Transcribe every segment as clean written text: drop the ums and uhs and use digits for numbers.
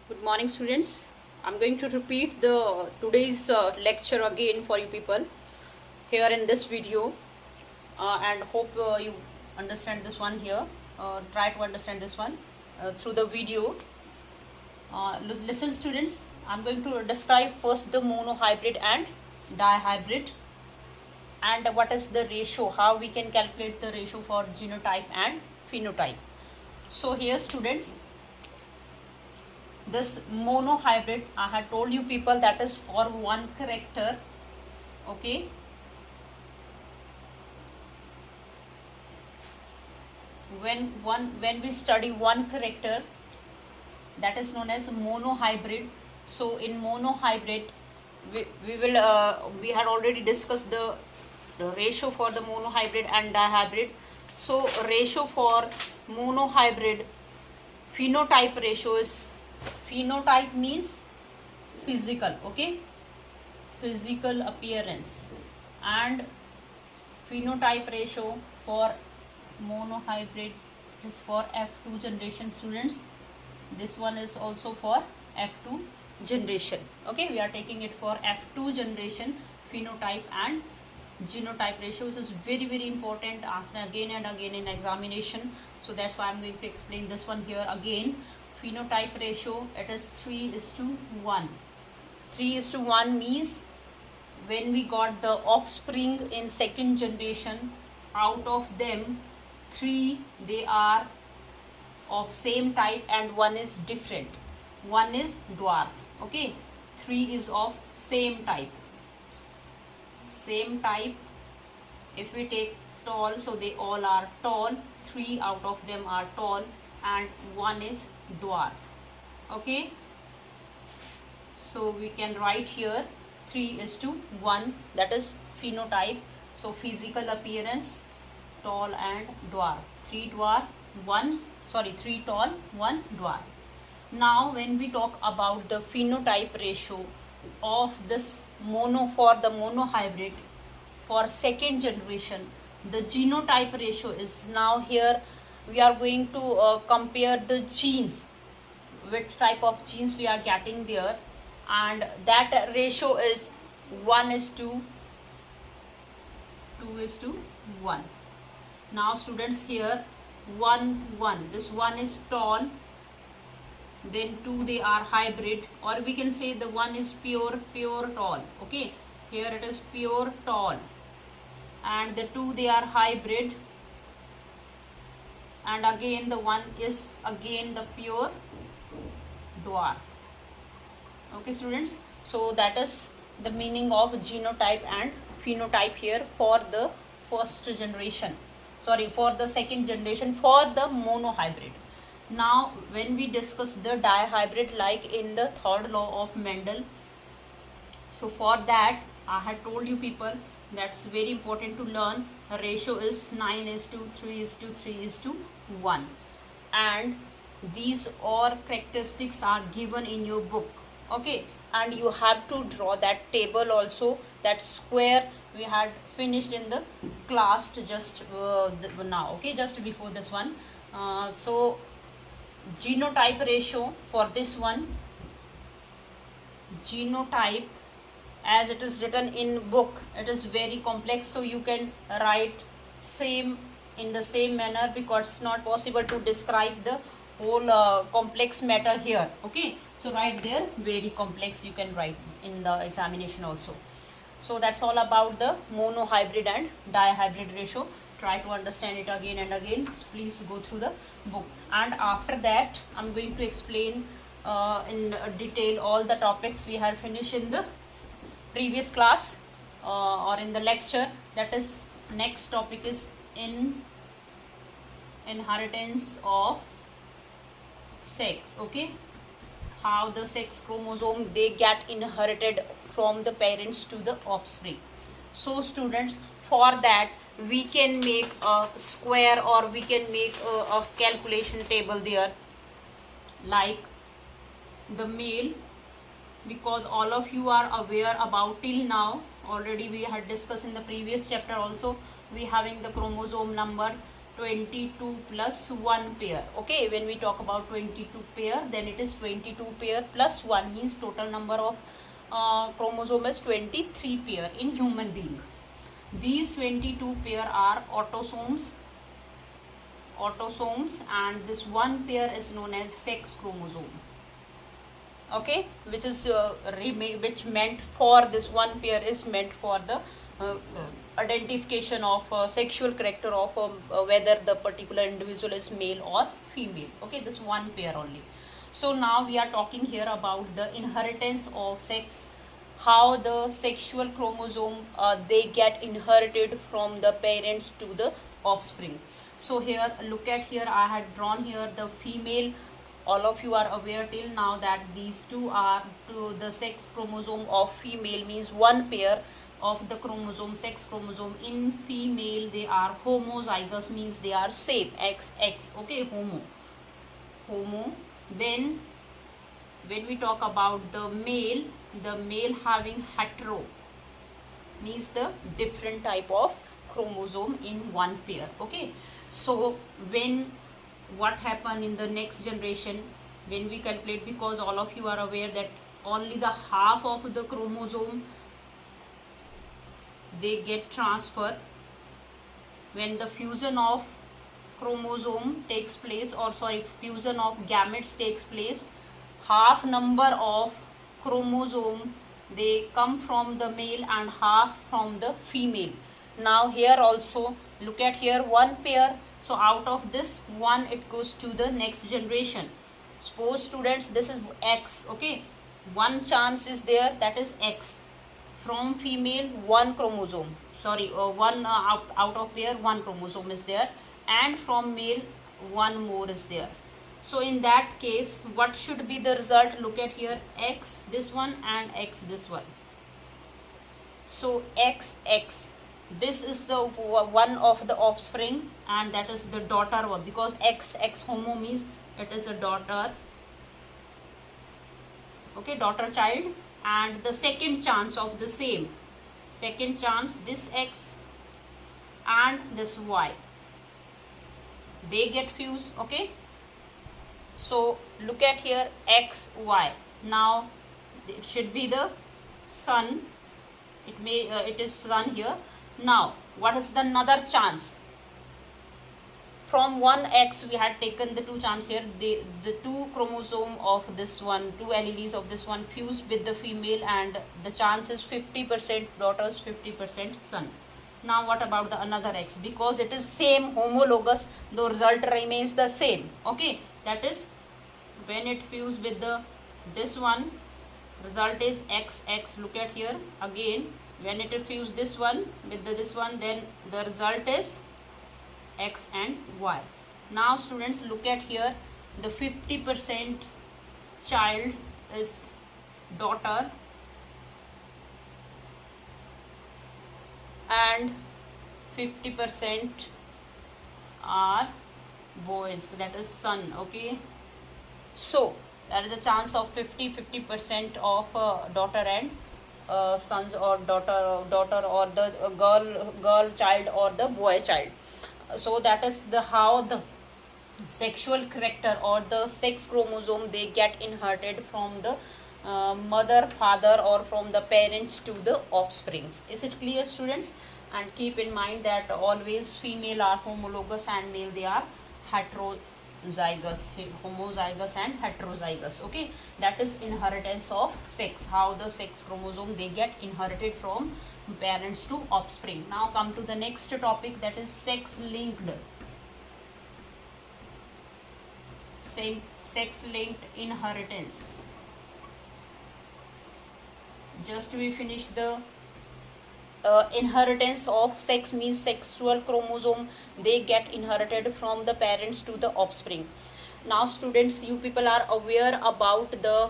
Good morning, students. I'm going to repeat the today's lecture again for you people here in this video, and hope you understand this one here. Try to understand this one through the video. Listen, students. I'm going to describe first the monohybrid and dihybrid, and what is the ratio, how we can calculate the ratio for genotype and phenotype. So here, students, this monohybrid, I had told you people, that is for one character. Okay, when we study one character, that is known as monohybrid. So in monohybrid, we had already discussed the ratio for the monohybrid and dihybrid. So ratio for monohybrid, phenotype ratio is, phenotype means physical, okay, physical appearance, and phenotype ratio for monohybrid is for F2 generation, students. This one is also for F2 generation. Okay, we are taking it for F2 generation. Phenotype and genotype ratios is very important, asked again and again in examination. So that's why I'm going to explain this one here again. Phenotype ratio, it is 3:1. 3:1 means when we got the offspring in second generation, out of them 3 they are of same type and one is different, one is dwarf. Okay, 3 is of same type. If we take tall, so they all are tall, 3 out of them are tall and one is dwarf. Okay, so we can write here 3:1, that is phenotype. So physical appearance, tall and dwarf. 3 tall, 1 dwarf. Now when we talk about the phenotype ratio of this for the monohybrid for second generation, the genotype ratio is, now here we are going to compare the genes, which type of genes we are getting there, and that ratio is 1:2, 2:1. Now students, here 1, this one is tall, then 2 they are hybrid, or we can say the one is pure tall. Okay, here it is pure tall, and the 2 they are hybrid, and again the one is again the pure dwarf. Okay students, so that is the meaning of genotype and phenotype here for the first generation, for the second generation for the monohybrid. Now when we discuss the dihybrid, like in the third law of Mendel, so for that I had told you people, that's very important to learn. Ratio is 9:3:3:1, and these all characteristics are given in your book. Okay, and you have to draw that table also, that square we had finished in the class just now. Okay, just before this one. So genotype ratio for this one, genotype, as it is written in book, it is very complex, so you can write in the same manner, because it's not possible to describe the whole complex matter here. Okay, so right there, very complex, you can write in the examination also. So that's all about the monohybrid and dihybrid ratio. Try to understand it again and again. Please go through the book, and after that I'm going to explain in detail all the topics we had finished in the previous class or in the lecture. That is, next topic is inheritance of sex. Okay, how the sex chromosome they get inherited from the parents to the offspring. So students, for that we can make a square, or we can make a calculation table there, like the male, because all of you are aware about, till now already we had discussed in the previous chapter also, we having the chromosome number 22 plus 1 pair. Okay, when we talk about 22 pair, then it is 22 pair plus 1, means total number of chromosome is 23 pair in human being. These 22 pair are autosomes, and this one pair is known as sex chromosome. Okay, which is which meant for this one pair is meant for the identification of sexual character of whether the particular individual is male or female. Okay, this one pair only. So now we are talking here about the inheritance of sex, how the sexual chromosome they get inherited from the parents to the offspring. So here, look at here, I had drawn here the female. All of you are aware till now that these two are to the sex chromosome of female, means one pair of the chromosome, sex chromosome in female, they are homozygous, means they are same, XX. Okay, homo. Then when we talk about the male having hetero, means the different type of chromosome in one pair. Okay, so when what happen in the next generation, when we calculate, because all of you are aware that only the half of the chromosome they get transfer when the fusion of chromosome takes place, or sorry, fusion of gametes takes place. Half number of chromosome they come from the male and half from the female. Now here also, look at here, one pair, so out of this one it goes to the next generation. Suppose students, this is X. Okay, one chance is there, that is X. From female, one chromosome, sorry, one out of pair, one chromosome is there, and from male, one more is there. So in that case, what should be the result? Look at here, X this one and X this one. So XX, this is the one of the offspring, and that is the daughter one, because XX homo means it is a daughter. Okay, daughter child. And the second chance of the same, second chance, this X and this Y, they get fused. Okay, so look at here, XY. Now it should be the son, it is son here. Now what is the another chance? From one X we had taken the two chance here, the two chromosome of this one, two alleles of this one fused with the female, and the chance is 50% daughters, 50% son. Now what about the another X? Because it is same, homologous, the result remains the same. Okay, that is when it fused with the this one, result is XX. Look at here again, when it fused this one with this one, then the result is X and Y. Now students, look at here, the 50% child is daughter and 50% are boys, that is son. Okay, so that is a chance of 50% of daughter and sons, or daughter or the girl child or the boy child. So that is the how the sexual character or the sex chromosome they get inherited from the mother, father, or from the parents to the offsprings. Is it clear, students? And keep in mind that always female are homologous and male they are heterozygous, homozygous and heterozygous. Okay, that is inheritance of sex, how the sex chromosome they get inherited from parents to offspring. Now come to the next topic, that is sex linked inheritance. Just we finish the inheritance of sex, means sexual chromosome they get inherited from the parents to the offspring. Now students, you people are aware about the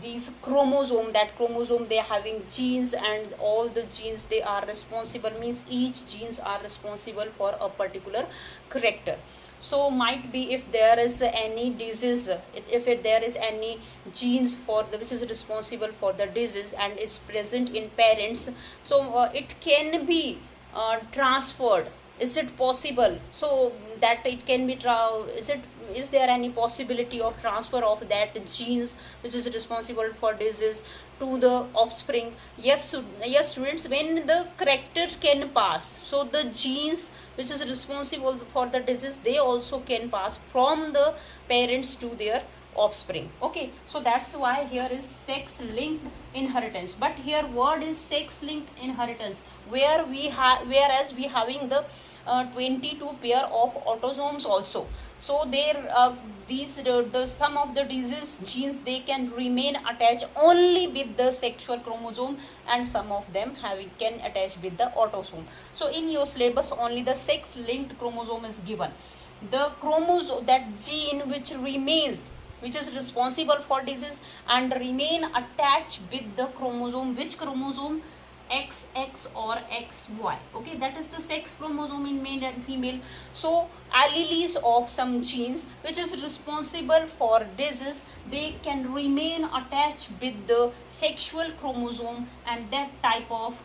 these chromosome, that chromosome they having genes, and all the genes they are responsible, means each genes are responsible for a particular character. So might be if there is any disease, if there is any genes for the which is responsible for the disease and is present in parents, so it can be transferred is it possible so that it can be is there any possibility of transfer of that genes which is responsible for disease to the offspring? Yes students, when the character can pass, so the genes which is responsible for the disease, they also can pass from the parents to their offspring. Okay, so that's why here is sex linked inheritance. But here word is sex linked inheritance, where we have, whereas we having the 22 pair of autosomes also. So there these the some of the disease genes, they can remain attached only with the sexual chromosome, and some of them can attach with the autosome. So in your syllabus only the sex linked chromosome is given. The chromosome, that gene which remains, which is responsible for disease and remain attached with the chromosome, which chromosome? XX or XY. Okay, that is the sex chromosome in male and female. So alleles of some genes which is responsible for disease, they can remain attached with the sexual chromosome, and that type of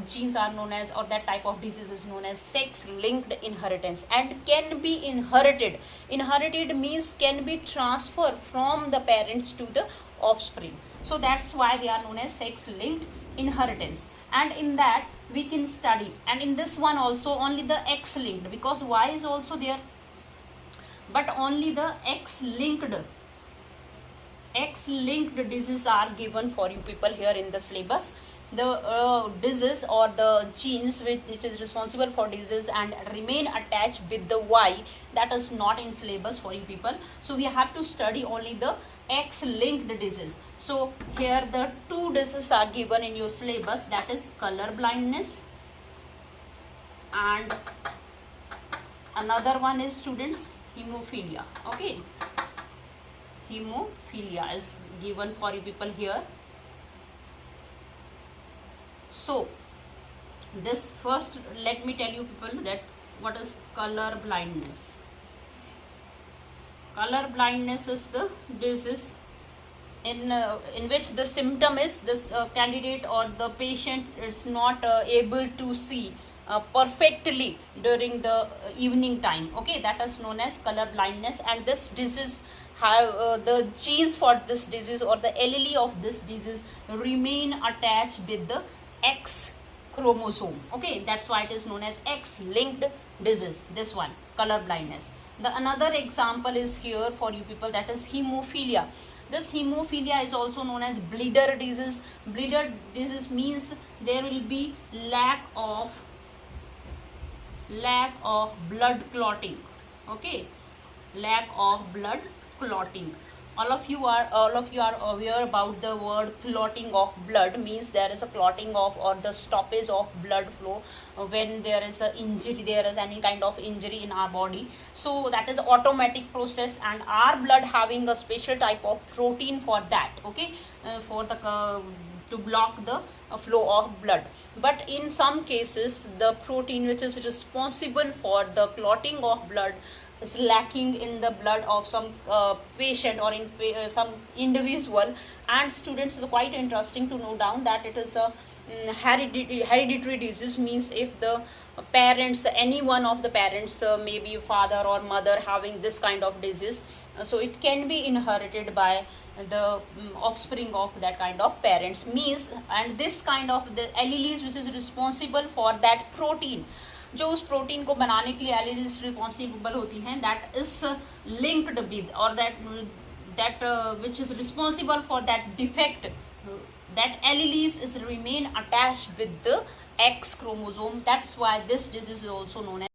genes are known as, or that type of disease is known as sex linked inheritance, and can be inherited. Inherited means can be transferred from the parents to the offspring. So that's why they are known as sex linked inheritance. And in that we can study, and in this one also only the X linked, because Y is also there, but only the X linked diseases are given for you people here in the syllabus. The disease or the genes which is responsible for disease and remain attached with the Y, that is not in syllabus for you people. So we have to study only the X linked disease. So here the two diseases are given in your syllabus, that is color blindness, and another one is students hemophilia. Okay, hemophilia is given for you people here. So this first, let me tell you people that what is color blindness. Color blindness is the disease in which the symptom is this candidate or the patient is not able to see perfectly during the evening time. Okay, that is known as color blindness, and this disease have the genes for this disease or the allele of this disease remain attached with the X chromosome. Okay, that's why it is known as X linked disease, this one, color blindness. The another example is here for you people, that is hemophilia. This hemophilia is also known as bleeder disease. Bleeder disease means there will be lack of blood clotting. Okay, lack of blood clotting. All of you are aware about the word clotting of blood, means there is a clotting of or the stoppage of blood flow when there is a injury, there is any kind of injury in our body. So that is automatic process, and our blood having a special type of protein for that. Okay, for the to block the flow of blood. But in some cases the protein which is responsible for the clotting of blood is lacking in the blood of some patient or in some individual. And students, is quite interesting to note down that it is a hereditary disease, means if the parents, any one of the parents, maybe father or mother having this kind of disease, so it can be inherited by the offspring of that kind of parents, means. And this kind of the alleles which is responsible for that protein, जो उस protein को बनाने के लिए एलिलीज responsible होती हैं, that is linked with और that which is responsible for that defect, that alleles is remain attached with the X chromosome. That's why this disease is also known as